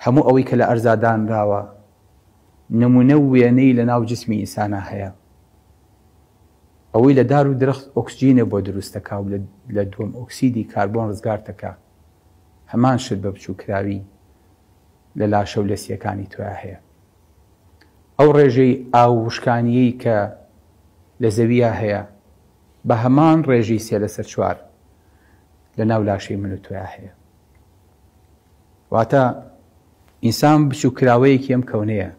هەموو ئەوەی کە لە ئەرزادانراوە نمونە وێنەی لە ناو جسمی ئینسانە هەیە. ئەوەی لە دار و درەخت ئۆکسجینە بۆ دروستەکە و لە دووەم ئۆکسیدی کاربۆن ڕزگارتەکە، هەمان شت بە بچووکراوی لە لاشە و لەسیەکانی تویا هەیە. ئەو ڕێژەی ئاوشکانیەی کە لە زەویە هەیە بە هەمان ڕێژی 3/4 لە ناو لاشەی من و تویا هەیە. واتە ئینسان بچووکراوەیەکی ئەم کەونەیە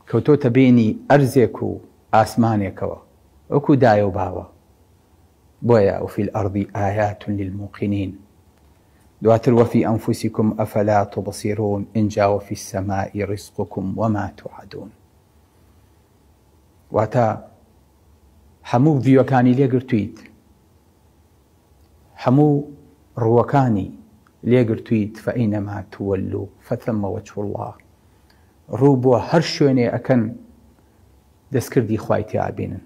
کەوتۆتە بینی ئەرزێک و ئاسمانێکەوە وەکو دایە و باوە. بۆیە وفی الأرض آيات للموقنين دواتر وفي أنفسكم أفلا تبصرون إن جا وفي السماء رزقكم وما توعدون. واتا هەموو ڤیوەکانی لێگرتویت، هەموو ڕووەکانی لێگرتویت فەئینەما تولوا فثم وجه الله. ڕوو بۆ هەر شوێنێ ئەکەن دەستکردی خوای تیا بینن،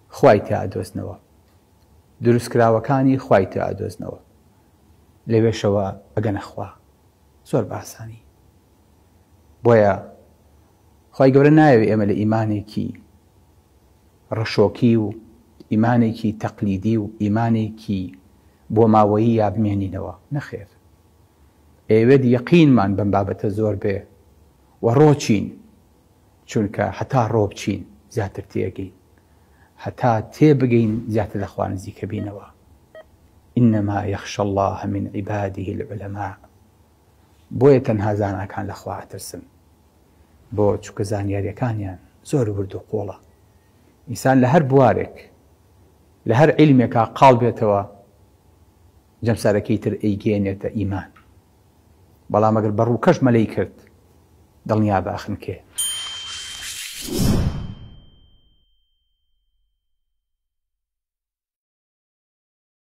خوای تیا ئەدۆزنەوە، دروستکراوەکانی خوای تیا ئەدۆزنەوە، لەوێشەوە ئەگەنە خوا. زۆر باسانی. بۆیە خوای گەورە نایەوێ ئێمە لە ئیمانێکی ڕەشۆکی و ئیمانێکی تەقلیدی و ئیمانێکی بۆ ماوەیی یا بمێنینەوە. نەخێر، ئێوێت یەقینمان بەم بابەتە زۆر بێ و ڕۆچین، چونکە هەتا ڕۆ بچین زیاتر تێگەین، هەتا تێبگەین زیاتر لە خوا نزیکە بینەوە. إنما يخشى الله من عباده العلماء. بۆیە تەنها زاناکان لە خوا ئەترسن، بۆ چونکە زانیاریەکانیان زۆر ورد و قوڵە. ئینسان لە هەر بوارێک لە هەر عیلمێکا قاڵ بێتەوە جەمسارەکەی تر ئەیگەێنێتە ئیمان. بەڵام ئەگەر بەڕوو کەش مەلەی کرد دڵنیا باخن کێ